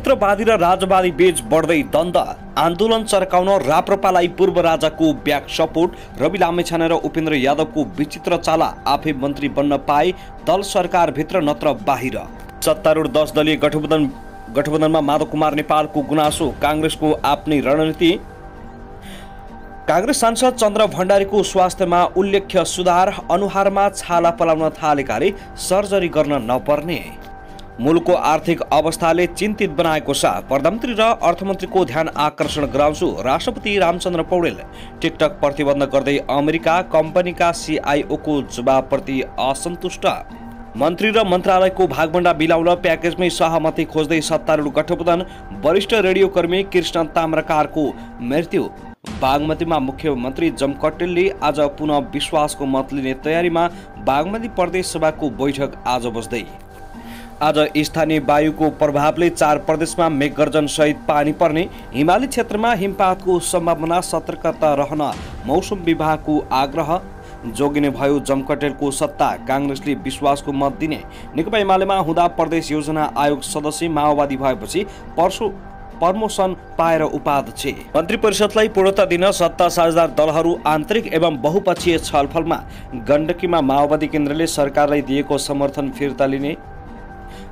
प्रजातन्त्रवादी र राजवादी बीच बढ्दै द्वन्द, आन्दोलन चर्काउन राप्रपालाई पूर्व राजाको ब्याक सपोर्ट। रवि लामेछाने र उपेन्द्र यादवको विचित्र चाला, आफै मन्त्री बन्न पाए दल सरकारभित्र नत्र बाहिर। सत्तारूढ 10 दलीय गठबन्धनमा माधव कुमार नेपालको गुनासो, काङ्ग्रेसको आफ्नै रणनीति। काङ्ग्रेस सांसद चन्द्र भण्डारीको स्वास्थ्यमा उल्लेख्य सुधार, अनुहारमा छाला पलाउन थालेकाले सर्जरी गर्न नपर्ने। मुलुकको आर्थिक अवस्थाले चिन्तित बनाएको छ, प्रधानमन्त्री र अर्थमन्त्रीको ध्यान आकर्षण गराउँछु। राष्ट्रपति रामचन्द्र पौडेल टिकटक प्रतिबन्ध गर्दै अमेरिका कम्पनीका CIO को जवाबप्रति असन्तुष्ट। मन्त्री र मन्त्रालयको भागभण्डा बिलाउन प्याकेजमै सहमति खोज्दै सत्तारूढ गठबन्धन। वरिष्ठ रेडियोकर्मी कृष्ण ताम्रकारको मृत्यु। बागमतीमा मुख्यमन्त्री जमकट्टेलले आज पुनः विश्वासको मत लिने तयारीमा। बागमती प्रदेश सभाको बैठक आज बस्दै। आज स्थानीय वायुको प्रभावले 4 प्रदेशमा मेघगर्जन सहित पानी पर्ने। हिमाली क्षेत्रमा हिमपातको सम्भावना, सतर्कता रहन मौसम विभागको आग्रह। जोगिने भयो जमकट्टेलको सत्ता, काङ्ग्रेसले विश्वासको मत दिने। नेकपा एमालेमा हुँदा प्रदेश योजना आयोग सदस्य, माओवादी भएपछि प्रमोसन पाएर उपाध्यक्ष। मन्त्री परिषदलाई पूर्णता दिन सत्ता साझेदार दलहरू आन्तरिक एवं बहुपक्षीय छलफलमा। गण्डकीमा माओवादी केन्द्रले सरकारलाई दिएको समर्थन फिर्ता लिने।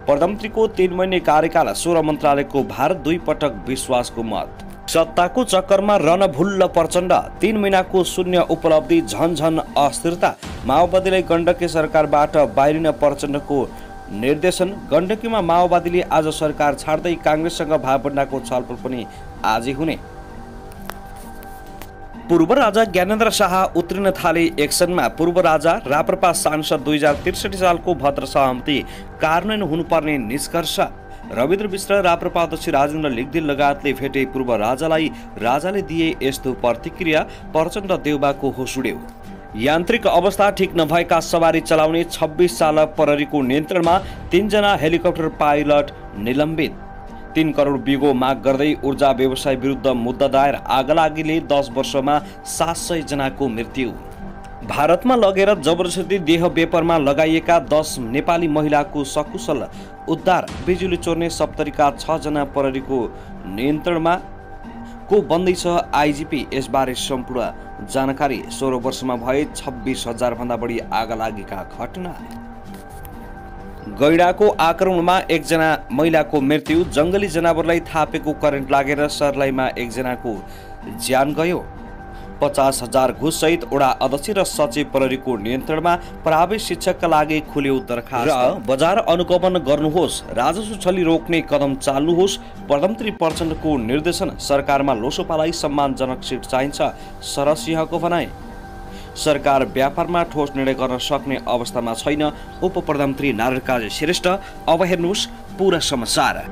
प्रधानमन्त्रीको 3 महिने कार्यकाल, 16 मन्त्रालयको भार, 2 पटक विश्वासको मत। सत्ताको चक्करमा रणभुल्ल प्रचण्ड, 3 महिनाको शून्य उपलब्धि, झनझन अस्थिरता। माओवादीलाई गण्डकी सरकारबाट बाहिरिन प्रचण्डको निर्देशन। गण्डकीमा माओवादीले आज सरकार छाड्दै काङ्ग्रेससँग भागभण्डाको छलफल पनि आजै हुने। पूर्व राजा ज्ञानेन्द्र शाह उत्रिन थाले एक्सनमा। पूर्व राजा राप्रपा सांसद 2063 सालको भद्र सहमति कार्यान्वयन हुनुपर्ने निष्कर्ष। रविन्द्र विष्ट, राप्रपा अध्यक्ष राजेन्द्र लिग्दिल लगायतले भेटे पूर्व राजालाई। राजाले दिए यस्तो प्रतिक्रिया, प्रचण्ड देउबाको होस उड्यो। यान्त्रिक अवस्था ठिक नभएका सवारी चलाउने 26 चालक प्रहरीको नियन्त्रणमा। 3 जना हेलिकप्टर पाइलट निलम्बित। 3 करोड बिगो माग गर्दै ऊर्जा व्यवसाय विरुद्ध मुद्दा दायर। आगलागीले 10 वर्षमा 700 जनाको मृत्यु। भारतमा लगेर जबरजस्ती देह बेपरमा लगाइएका 10 नेपाली महिलाको सकुशल उद्धार। बिजुली चोर्ने सप्तरीका 6 जना प्रहरीको नियन्त्रणमा को बन्दैछ आइजिपी। यसबारे सम्पूर्ण जानकारी। 16 वर्षमा भए 26,000 भन्दा बढी आगलागीका घटना। गैंडाको आक्रमणमा 1 जना महिलाको मृत्यु। जंगली जनावरलाई थापेको करेन्ट लागेर सर्लाहीमा 1 जनाको ज्यान गयो। 50,000 घुस सहित वडा अध्यक्ष र सचिव प्रहरीको नियन्त्रणमा। प्राविधिक शिक्षकका लागि खुल्यो दरखास्त। र बजार अनुगमन गर्नुहोस्, राजस्व छली रोक्ने कदम चाल्नुहोस्। प्रधानमन्त्री प्रचण्डको निर्देशन। सरकारमा लोसपालाई सम्मानजनक सिट चाहिन्छ, सरसिंहको भनाइ। सरकार व्यापारमा ठोस निर्णय गर्न सक्ने अवस्थामा छैन, उप प्रधानमन्त्री नारायण काजी श्रेष्ठ। अब हेर्नुहोस् पूरा समाचार।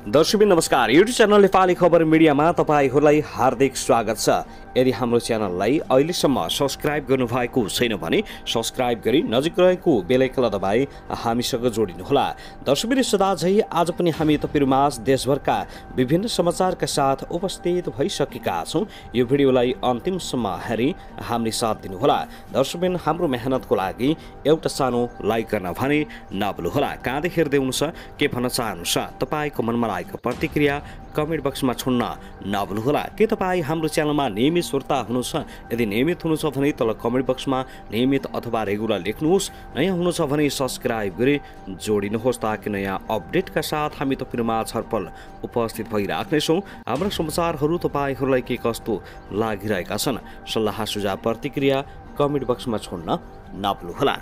दर्शकबिन नमस्कार, युट्युब च्यानल नेपाली खबर मिडियामा तपाईहरूलाई हार्दिक स्वागत छ। यदि हाम्रो च्यानललाई अहिलेसम्म सब्स्क्राइब गर्नुभएको छैन भने सब्स्क्राइब गरी नजिक रहेको बेल आइकन दबाई हामीसँग जोडिनुहोला। दर्शकबिन सदाझै आज पनि हामी तपाईहरुमाझ देशभरका विभिन्न समाचारका साथ उपस्थित भइसकेका छौं। यो भिडियोलाई अन्तिमसम्म हेरी हामीले साथ दिनुहोला। दर्शकबिन हाम्रो मेहनतको लागि एउटा सानो लाइक गर्न भने नभुल्नुहोला। कहाँदेखि हेर्दै हुनुहुन्छ, के भन्न चाहनुहुन्छ, तपाईको मनमा लागेको प्रतिक्रिया कमेन्ट बक्समा छोड्न नभुल्नुहोला। के तपाईँ हाम्रो च्यानलमा नियमित श्रोता हुनुहुन्छ? यदि नियमित हुनुहुन्छ भने तल कमेन्ट बक्समा नियमित अथवा रेगुलर लेख्नुहोस्। नयाँ हुनुहुन्छ भने सब्स्क्राइब गरी जोडिनुहोस् ताकि नयाँ अपडेटका साथ हामी तपाईहरुमा छलफल उपस्थित भइराख्नेछौँ। हाम्रा समाचारहरू तपाईहरूलाई के कस्तो लागिरहेका छन्, सल्लाह सुझाव प्रतिक्रिया कमेन्ट बक्समा छोड्न नभुल्नुहोला।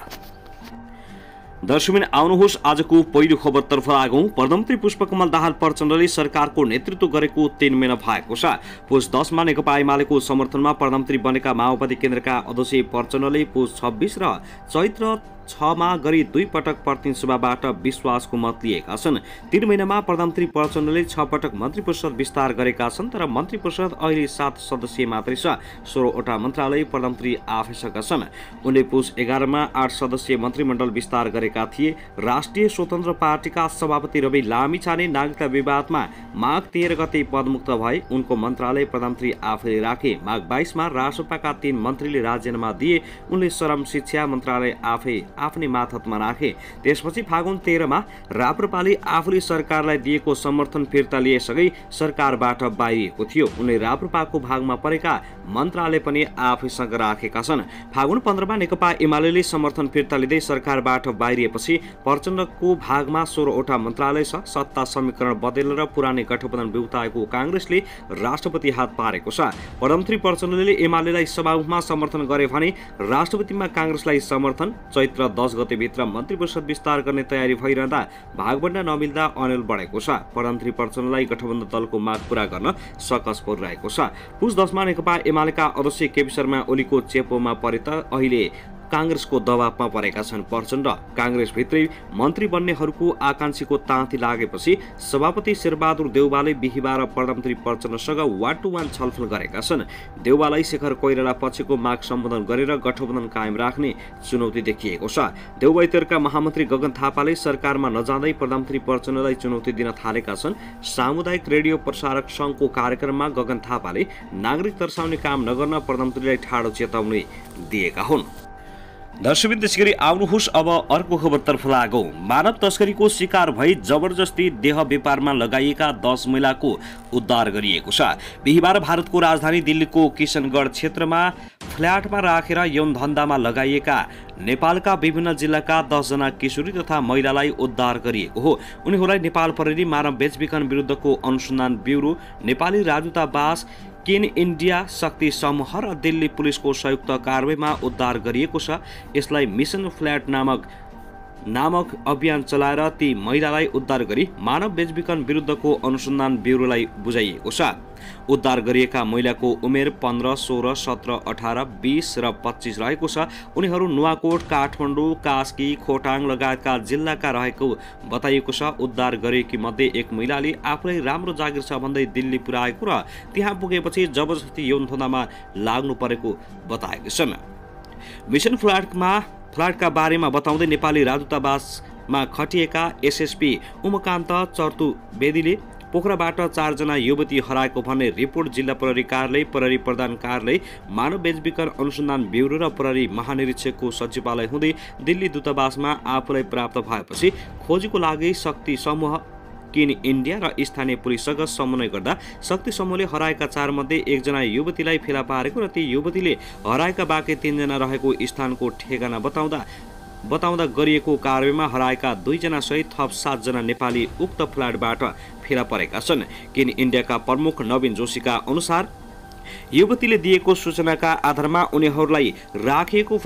दर्शकबिन आउनुहोस् आजको पहिलो खबरतर्फ लागौं। प्रधानमन्त्री पुष्पकमल दाहाल प्रचण्डले सरकारको नेतृत्व गरेको 3 महिना भएको छ। पुस 10 मा नेकपा एमालेको समर्थनमा प्रधानमन्त्री बनेका माओवादी केन्द्रका अध्यक्ष प्रचण्डले पुस 26 र चैत्र 6 मा गरी 2 पटक प्रतिनिधि सभाबाट विश्वासको मत लिएका छन्। 3 महिनामा प्रधानमन्त्री प्रचण्डले 6 पटक मन्त्री परिषद विस्तार गरेका छन्, तर मन्त्री परिषद अहिले 7 सदस्यीय मात्रै छ। 16 वटा मन्त्रालय प्रधानमन्त्री आफैसँग छन्। उनले पुस 11 मा 8 सदस्यीय मन्त्रीमण्डल विस्तार गरेका गरेका थिए। राष्ट्रिय स्वतन्त्र पार्टीका सभापति रवि लामिछाने नागरिकता विवादमा माघ 13 गते पदमुक्त भए। उनको मन्त्रालय प्रधानमन्त्री आफैले राखे। माघ 22 मा राष्ट्रपाका 3 मन्त्रीले राजीनामा दिए। उनले श्रम शिक्षा मन्त्रालय आफ्नै मातहतमा राखे। त्यसपछि फागुन 13 मा राप्रपाले आफूले सरकारलाई दिएको समर्थन फिर्ता लिएसँगै सरकारबाट बाहिरिएको थियो। उनले राप्रपाको भागमा परेका मन्त्रालय पनि आफैसँग राखेका छन्। फागुन 15 मा नेकपा एमाले समर्थन फिर्ता लिँदै सरकारबाट बाहिरिएपछि प्रचण्डको भागमा 16 वटा मन्त्रालय छ। सत्ता समीकरण बदलेर पुरानै गठबन्धन बिउताएको कांग्रेसले राष्ट्रपति हात पारेको छ। प्रधानमन्त्री प्रचण्डले एमालेलाई सभामुखमा समर्थन गरे भने राष्ट्रपतिमा कांग्रेसलाई समर्थन। चैत्र 10 गते भित्र मन्त्रीपरिषद विस्तार गर्ने तयारी भइरहँदा भागभण्डा नमिल्दा अनेल बढेको छ। प्रधानमन्त्री प्रचण्डलाई गठबन्धन दलको माग पूरा गर्न सकस परिरहेको छ। पुस 10 मा नेकपा एमालेका अध्यक्ष केपी शर्मा ओलीको चेपोमा परे त अहिले कांग्रेसको दबावमा परेका छन् प्रचण्ड। कांग्रेसभित्रै मन्त्री बन्नेहरूको आकांक्षीको ताँती लागेपछि सभापति शेरबहादुर देउवाले बिहीबार प्रधानमन्त्री प्रचण्डसँग 1-to-1 छलफल गरेका छन्। देउवालाई शेखर कोइराला पछिको माग सम्बोधन गरेर गठबन्धन कायम राख्ने चुनौती देखिएको छ। देउवाइतरका महामन्त्री गगन थापाले सरकारमा नजाँदै प्रधानमन्त्री प्रचण्डलाई चुनौती दिन थालेका छन्। सामुदायिक रेडियो प्रसारक संघको कार्यक्रममा गगन थापाले नागरिक तर्साउने काम नगर्न प्रधानमन्त्रीलाई ठाडो चेतावनी दिएका हुन्। दर्शकवृन्द, त्यसैगरी आउनुहोस् अब अर्को खबरतर्फ लागौं। मानव तस्करीको शिकार भई जबरजस्ती देह व्यापारमा लगाइएका 10 महिलाको उद्धार गरिएको छ। बिहीबार भारतको राजधानी दिल्लीको किशनगढ क्षेत्रमा फ्ल्याटमा राखेर यौन धन्दामा लगाइएका नेपालका विभिन्न जिल्लाका 10 जना किशोरी तथा महिलालाई उद्धार गरिएको हो। उनीहरूलाई नेपाल प्रहरी मानव बेचबिखन विरुद्धको अनुसन्धान ब्युरो, नेपाली राजदूतावास, केन इन्डिया शक्ति समूह र दिल्ली पुलिसको संयुक्त कारबाहीमा उद्धार गरिएको छ। यसलाई मिसन फ्ल्याट नामक अभियान चलाएर ती महिलालाई उद्धार गरी मानव बेचबिखन विरुद्धको अनुसन्धान ब्युरोलाई बुझाइएको छ। उद्धार गरिएका महिलाको उमेर 15, 16, 17, 18, 20 र 25 रहेको छ। उनीहरू नुवाकोट, काठमाडौँ, कास्की, खोटाङ लगायतका जिल्लाका रहेको बताइएको छ। उद्धार गरिएकी मध्ये एक महिलाले आफूलाई राम्रो जागिर छ भन्दै दिल्ली पुर्याएको र त्यहाँ पुगेपछि जबरजस्ती यौन धन्दामा लाग्नु परेको बताएका छन्। मिसन फ्ल्याटका बारेमा बताउँदै नेपाली राजदूतावासमा खटिएका एसएसपी उमाकान्त चर्तुवेदीले पोखराबाट 4 जना युवती हराएको भन्ने रिपोर्ट जिल्ला प्रहरी कार्यालय, प्रहरी प्रधान कार्यालय, मानव बेचबिखन अनुसन्धान ब्युरो र प्रहरी महानिरीक्षकको सचिवालय हुँदै दिल्ली दूतावासमा आफूलाई प्राप्त भएपछि खोजीको लागि शक्ति समूह, केन इन्डिया र स्थानीय पुलिससँग समन्वय गर्दा शक्ति समूहले हराएका 4 मध्ये 1 जना युवतीलाई फेला पारेको र ती युवतीले हराएका बाँकी 3 जना रहेको स्थानको ठेगाना बताउँदा गरिएको कारबाहीमा हराएका 2 जना सहित थप 7 जना नेपाली उक्त फ्ल्याटबाट फेला परेका छन्। केन इन्डियाका प्रमुख नवीन जोशीका अनुसार युवतीले दिएको सूचनाका आधारमा उनीहरूलाई राखिएको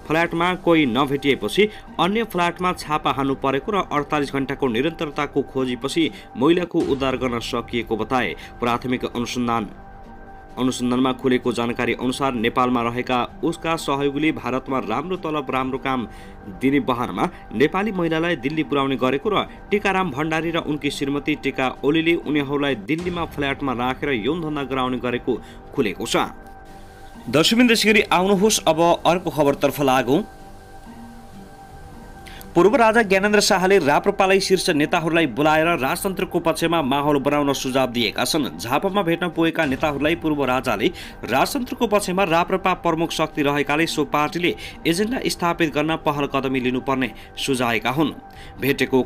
फ्ल्याटमा कोही नभेटिएपछि अन्य फ्ल्याटमा छापा हान्नु परेको र 48 घण्टाको निरन्तरताको खोजीपछि महिलाको उद्धार गर्न सकिएको बताए। प्राथमिक अनुसन्धानमा खुलेको जानकारी अनुसार नेपालमा रहेका उसका सहयोगीले भारतमा राम्रो तलब, राम्रो काम दिने बहानमा नेपाली महिलालाई दिल्ली पुर्याउने गरेको र टीकाराम भण्डारी र उनकी श्रीमती टीका ओलीले उनीहरूलाई दिल्लीमा फ्ल्याटमा राखेर यौन धन्दा गराउने गरेको खुलेको छ। दर्शकवृन्द, त्यसैगरी आउनुहोस् अब अर्को खबरतर्फ लागौं। पूर्व राजा ज्ञानेन्द्र शाहले राप्रपालाई शीर्ष नेताहरूलाई बोलाएर राजतन्त्रको पक्षमा माहौल बनाउन सुझाव दिएका छन्। झापामा भेट्न पुगेका नेताहरूलाई पूर्व राजाले राजतन्त्रको पक्षमा राप्रपा प्रमुख शक्ति रहेकाले सो पार्टीले एजेन्डा स्थापित गर्न पहल कदमी लिनुपर्ने सुझाएका हुन्। भेटको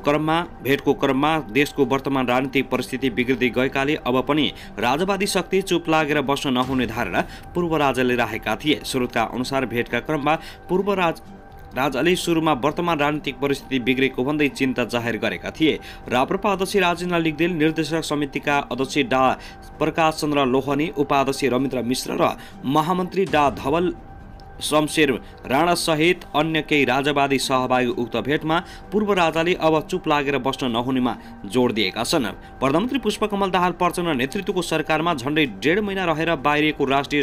क्रममा देशको वर्तमान राजनीतिक परिस्थिति बिग्रिँदै गएकाले अब पनि राजावादी शक्ति चुप लागेर बस्न नहुने धारणा पूर्व राजाले राखेका थिए। स्रोतका अनुसार भेटका क्रममा पूर्व राजाले सुरुमा वर्तमान राजनीतिक परिस्थिति बिग्रेको भन्दै चिन्ता जाहेर गरेका थिए। राप्रपा अध्यक्ष राजेन्द्र लिगदेल, निर्देशक समितिका अध्यक्ष डा प्रकाश चन्द्र लोहनी, उपाध्यक्ष रमिन्द्र मिश्र र महामन्त्री डा धवल शमशेर राणा सहित अन्य केही राजावादी सहभागी उक्त भेटमा पूर्व राजाले अब चुप लागेर बस्न नहुनेमा जोड दिएका छन्। प्रधानमन्त्री पुष्पकमल दाहाल प्रचण्ड नेतृत्वको सरकारमा झण्डै 1.5 महिना रहेर बाहिरिएको राष्ट्रिय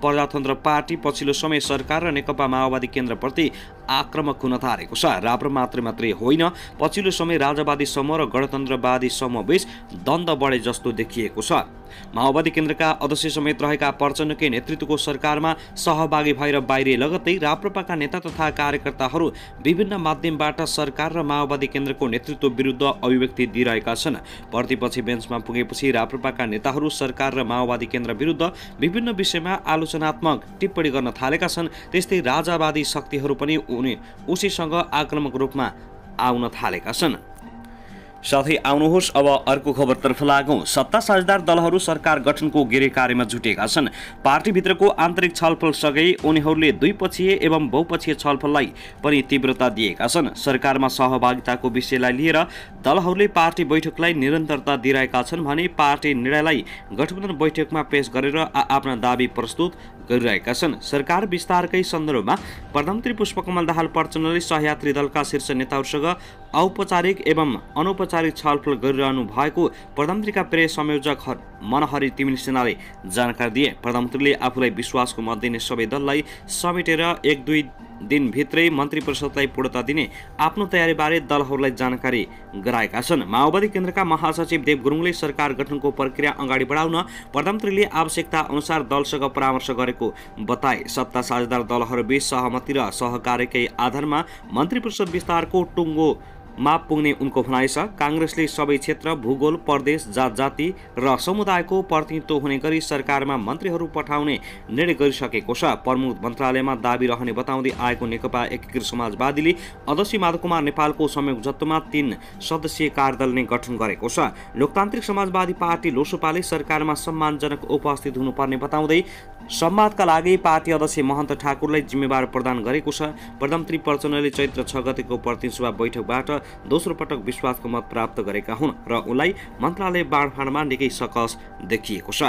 प्रजातन्त्र पार्टी पछिल्लो समय सरकार र नेकपा माओवादी केन्द्रप्रति आक्रामक हुन थालेको छ। राप्रपा मात्रै होइन, पछिल्लो समय राजावादी समूह र गणतन्त्रवादी समूह बीच द्वन्द्व बढे जस्तो देखिएको छ। माओवादी केन्द्रका अध्यक्ष समेत रहेका प्रचण्डकै नेतृत्वको सरकारमा सहभागी भएर बाहिरिए लगत्तै राप्रपाका नेता तथा कार्यकर्ताहरू विभिन्न माध्यमबाट सरकार र माओवादी केन्द्रको नेतृत्व विरुद्ध अभिव्यक्ति दिइरहेका छन्। प्रतिपक्षी बेन्चमा पुगेपछि राप्रपाका नेताहरू सरकार र माओवादी केन्द्र विरुद्ध विभिन्न विषयमा आलोचनात्मक टिप्पणी गर्न थालेका छन्। त्यस्तै राजावादी शक्तिहरू पनि उसैसँग आक्रामक रूपमा आउन थालेका छन्। साथै आउनुहोस् अब अर्को खबरतर्फ लागौं। सत्ता साझेदार दलहरू सरकार गठनको गृह कार्यमा जुटेका छन्। पार्टीभित्रको आन्तरिक छलफल सँगै उनीहरूले द्विपक्षीय एवं बहुपक्षीय छलफललाई पनि तीव्रता दिएका छन्। सरकारमा सहभागिताको विषयलाई लिएर दलहरूले पार्टी बैठकलाई निरन्तरता दिइरहेका छन् भने पार्टी निर्णयलाई गठबन्धन बैठकमा पेश गरेर आफ्ना दाबी प्रस्तुत गरिरहेका छन्। सरकार विस्तारकै सन्दर्भमा प्रधानमन्त्री पुष्पकमल दाहाल प्रचण्डले सहयात्री दलका शीर्ष नेताहरूसँग औपचारिक एवं अनौपचारिक छलफल गरिरहनु भएको प्रधानमन्त्रीका प्रेस संयोजक मनहरी तिमिल सेनाले जानकारी दिए। प्रधानमन्त्रीले आफूलाई विश्वासको मत दिने सबै दललाई समेटेर 1-2 दिनभित्रै मन्त्री परिषदलाई पूर्णता दिने आफ्नो तयारीबारे दलहरूलाई जानकारी गराएका छन्। माओवादी केन्द्रका महासचिव देव गुरुङले सरकार गठनको प्रक्रिया अगाडि बढाउन प्रधानमन्त्रीले आवश्यकता अनुसार दलसँग परामर्श गरेको बताए। सत्ता साझेदार दलहरूबीच सहमति र सहकार्यकै आधारमा मन्त्री परिषद विस्तारको टुङ्गोमा पुग्ने उनको भनाइ छ। काङ्ग्रेसले सबै क्षेत्र, भूगोल, प्रदेश, जात जाति र समुदायको प्रतिनिधित्व हुने गरी सरकारमा मन्त्रीहरू पठाउने निर्णय गरिसकेको छ। प्रमुख मन्त्रालयमा दाबी रहने बताउँदै आएको नेकपा एकीकृत समाजवादीले अध्यक्ष माधव कुमार नेपालको संयोजकत्वमा 3 सदस्यीय कार्यदल नै गठन गरेको छ। लोकतान्त्रिक समाजवादी पार्टी लोसपाले सरकारमा सम्मानजनक उपस्थित हुनुपर्ने बताउँदै संवादका लागि पार्टी अध्यक्ष महन्त ठाकुरलाई जिम्मेवार प्रदान गरेको छ। प्रधानमन्त्री प्रचण्डले चैत्र 6 गतेको प्रतिनिधि सभा बैठकबाट दोस्रो पटक विश्वासको मत प्राप्त गरेका हुन् र उनलाई मन्त्रालय बाँडफाँडमा निकै सकस देखिएको छ।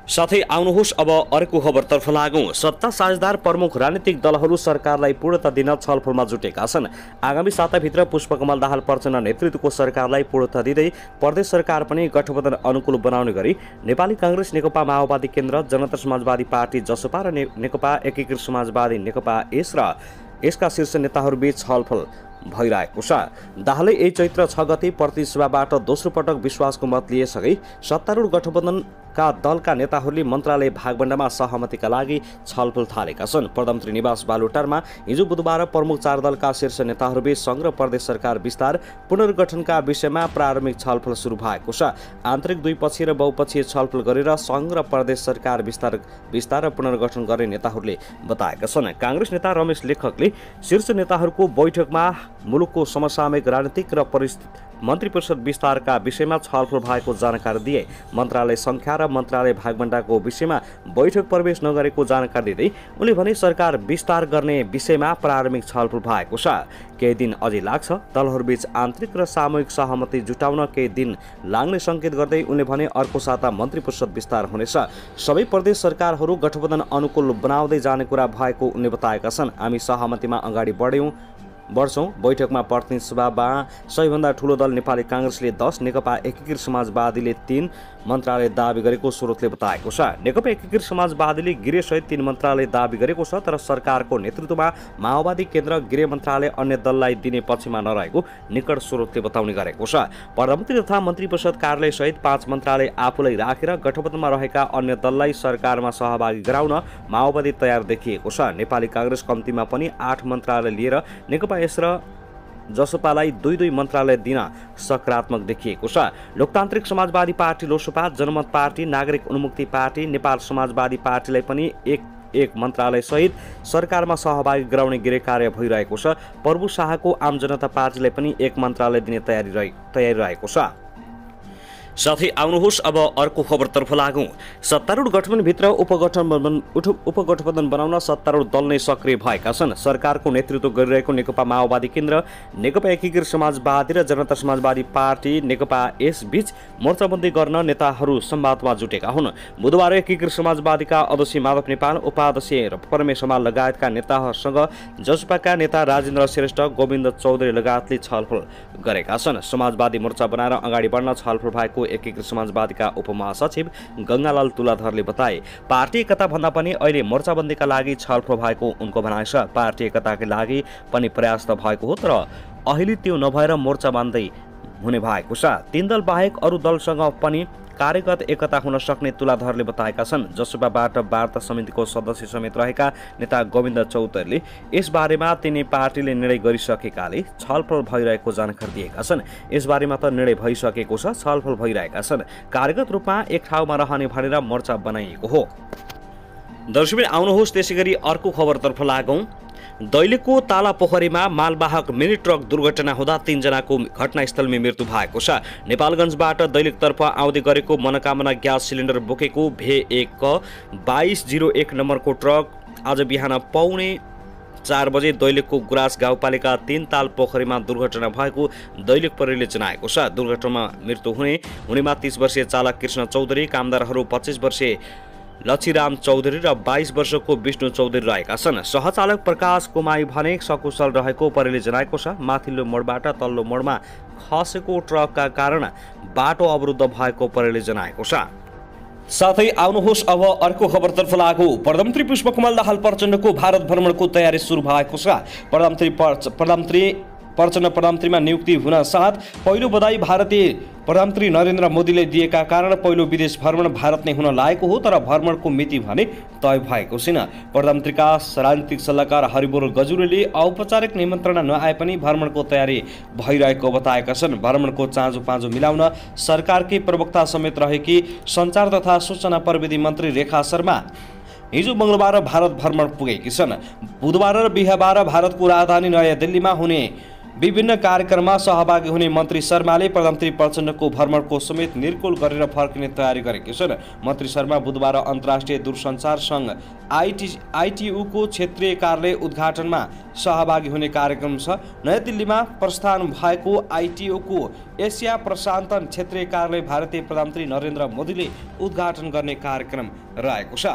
साथै आउनुहोस् अब अर्को खबरतर्फ लागौं। सत्ता साझेदार प्रमुख राजनीतिक दलहरू सरकारलाई पूर्णता दिन छलफलमा जुटेका छन्। आगामी साताभित्र पुष्पकमल दाहाल प्रचण्ड नेतृत्वको सरकारलाई पूर्णता दिँदै प्रदेश सरकार पनि गठबन्धन अनुकूल बनाउने गरी नेपाली काङ्ग्रेस, नेकपा माओवादी केन्द्र, जनता समाजवादी पार्टी जसपा र नेकपा एकीकृत समाजवादी नेकपा एस र यसका शीर्ष नेताहरूबीच छलफल भइरहेको छ। दाहालले यही चैत्र 6 गते प्रतिनिधि सभाबाट दोस्रो पटक विश्वासको मत लिएसँगै सत्तारूढ गठबन्धनका दलका नेताहरूले मन्त्रालय भागवण्डामा सहमतिका लागि छलफल थालेका छन्। प्रधानमन्त्री निवास बालुटारमा हिजो बुधबार प्रमुख 4 दलका शीर्ष नेताहरूबीच संघ र प्रदेश सरकार विस्तार पुनर्गठनका विषयमा प्रारम्भिक छलफल सुरु भएको छ। आन्तरिक द्विपक्षीय र बहुपक्षीय छलफल गरेर संघ र प्रदेश सरकार विस्तार र पुनर्गठन गर्ने नेताहरूले बताएका छन्। काङ्ग्रेस नेता रमेश लेखकले शीर्ष नेताहरूको बैठकमा मुलुकको समसामयिक राजनीतिक र मन्त्री परिषद विस्तारका विषयमा छलफल भएको जानकारी दिए। मन्त्रालय संख्या र मन्त्रालय भागवण्डाको विषयमा बैठक प्रवेश नगरेको जानकारी दिँदै उनले भने सरकार विस्तार गर्ने विषयमा प्रारम्भिक छलफल भएको छ। केही दिन अझै लाग्छ। दलहरूबीच आन्तरिक र सामूहिक सहमति जुटाउन केही दिन लाग्ने संकेत गर्दै उनले भने अर्को साता मन्त्री परिषद विस्तार हुनेछ। सबै प्रदेश सरकारहरू गठबन्धन अनुकूल बनाउँदै जाने कुरा भएको उनले बताएका छन्। हामी सहमतिमा अगाडि बढ्छौं। बैठकमा प्रतिनिधि सभामा सबैभन्दा ठूलो दल नेपाली काङ्ग्रेसले 10, नेकपा एकीकृत समाजवादीले 3 मन्त्रालय दाबी गरेको स्रोतले बताएको छ। नेकपा एकीकृत समाजवादीले गृहसहित 3 मन्त्रालय दाबी गरेको छ, तर सरकारको नेतृत्वमा माओवादी केन्द्र गृह मन्त्रालय अन्य दललाई दिने पक्षमा नरहेको निकट स्रोतले बताउने गरेको छ। प्रधानमन्त्री तथा मन्त्री परिषद कार्यालय सहित 5 मन्त्रालय आफूलाई राखेर गठबन्धनमा रहेका अन्य दललाई सरकारमा सहभागी गराउन माओवादी तयार देखिएको छ। नेपाली काङ्ग्रेस कम्तीमा पनि 8 मन्त्रालय लिएर नेकपा एस र जसपालाई 2-2 मन्त्रालय दिन सकारात्मक देखिएको छ। लोकतान्त्रिक समाजवादी पार्टी लोसपा, जनमत पार्टी, नागरिक उन्मुक्ति पार्टी, नेपाल समाजवादी पार्टीलाई पनि एक मन्त्रालय सहित सरकारमा सहभागी गराउने गृह कार्य भइरहेको छ। प्रभु शाहको आम जनता पार्टीलाई पनि 1 मन्त्रालय दिने तयारी रहेको छ। साथै आउनुहोस् अब अर्को खबरतर्फ लागौं। सत्तारूढ गठबन्धनभित्र उपगठबन्धन बनाउन सत्तारूढ दल नै सक्रिय भएका छन्। सरकारको नेतृत्व गरिरहेको नेकपा माओवादी केन्द्र, नेकपा एकीकृत समाजवादी र जनता समाजवादी पार्टी नेकपा एस बीच मोर्चाबन्दी गर्न नेताहरू संवादमा जुटेका हुन्। बुधबार एकीकृत समाजवादीका अध्यक्ष माधव नेपाल, उपाध्यक्ष र परमेश हमाल लगायतका नेताहरूसँग जसपाका नेता राजेन्द्र श्रेष्ठ, गोविन्द चौधरी लगायतले छलफल गरेका छन्। समाजवादी मोर्चा बनाएर अगाडि बढ्न छलफल भएको एकीकृत समाजवादीका उपमहासचिव गंगालाल तुलाधरले बताए। पार्टी एकता भन्दा पनि अहिले मोर्चाबन्दीका लागि छलफल भएको उनको भनाइ छ। पार्टी एकताका लागि पनि प्रयास त भएको हो, तर अहिले त्यो नभएर मोर्चा बाँध्दै हुने भएको छ। तीन दल बाहेक अरू दलसँग पनि कार्यगत एकता हुन सक्ने तुलाधरले बताएका छन्। जसपाबाट वार्ता समितिको सदस्य समेत रहेका नेता गोविन्द चौधरीले यसबारेमा तिनै पार्टीले निर्णय गरिसकेकाले छलफल भइरहेको जानकारी दिएका छन्। यसबारेमा त निर्णय भइसकेको छ, छलफल भइरहेका छन्। कार्यगत रूपमा एक ठाउँमा रहने भनेर मोर्चा बनाइएको हो। दर्शक आउनुहोस् त्यसैगरी अर्को खबरतर्फ लागौं। दैलेखको तालापोखरीमा मालवाहक मिनी ट्रक दुर्घटना हुँदा 3 जनाको घटनास्थलमै मृत्यु भएको छ। नेपालगञ्जबाट दैलेखतर्फ आउँदै गरेको मनोकामना ग्यास सिलिन्डर बोकेको भे1 2201 नम्बरको ट्रक आज बिहान पौने 4 बजे दैलेखको गुराँस गाउँपालिका 3 ताल पोखरीमा दुर्घटना भएको दैलेख प्रहरीले जनाएको छ। दुर्घटनामा मृत्यु हुनेमा 30 वर्षीय चालक कृष्ण चौधरी, कामदारहरू 25 वर्षीय लक्षीराम चौधरी र 22 वर्षको विष्णु चौधरी रहेका छन्। सहचालक प्रकाश कुमाई भने सकुशल रहेको प्रहरीले जनाएको छ। माथिल्लो मोडबाट तल्लो मोडमा खसेको ट्रकका कारण बाटो अवरुद्ध भएको प्रहरीले जनाएको छ। साथै आउनुहोस् अब अर्को खबरतर्फ लागौं। प्रधानमन्त्री पुष्पकमल दाहाल प्रचण्डको भारत भ्रमणको तयारी सुरु भएको छ। प्रधानमन्त्रीमा नियुक्ति हुन साथ पहिलो बधाई भारतीय प्रधानमन्त्री नरेन्द्र मोदीले दिएका कारण पहिलो विदेश भ्रमण भारत नै हुन लागेको हो, तर भ्रमणको मिति भने तय भएको छैन। प्रधानमन्त्रीका राजनीतिक सल्लाहकार हरिबोल गजुरेले औपचारिक निमन्त्रणा नआए पनि भ्रमणको तयारी भइरहेको बताएका छन्। भ्रमणको चाँजो पाँजो मिलाउन सरकारकै प्रवक्ता समेत रहेकी सञ्चार तथा सूचना प्रविधि मन्त्री रेखा शर्मा हिजो मंगलबार भारत भ्रमण पुगेकी छन्। बुधबार र बिहिबार भारतको राजधानी नयाँ दिल्लीमा हुने विभिन्न कार्यक्रममा सहभागी हुने मन्त्री शर्माले प्रधानमन्त्री प्रचण्डको भ्रमणको समेत निर्कुल गरेर फर्किने तयारी गरेकी छन्। मन्त्री शर्मा बुधबार अन्तर्राष्ट्रिय दूरसञ्चार सङ्घ आइटियुको क्षेत्रीय कार्यालय उद्घाटनमा सहभागी हुने कार्यक्रम छ। नयाँ दिल्लीमा प्रस्थान भएको आइटियुको एसिया प्रशान्त क्षेत्रीय कार्यालय भारतीय प्रधानमन्त्री नरेन्द्र मोदीले उद्घाटन गर्ने कार्यक्रम रहेको छ।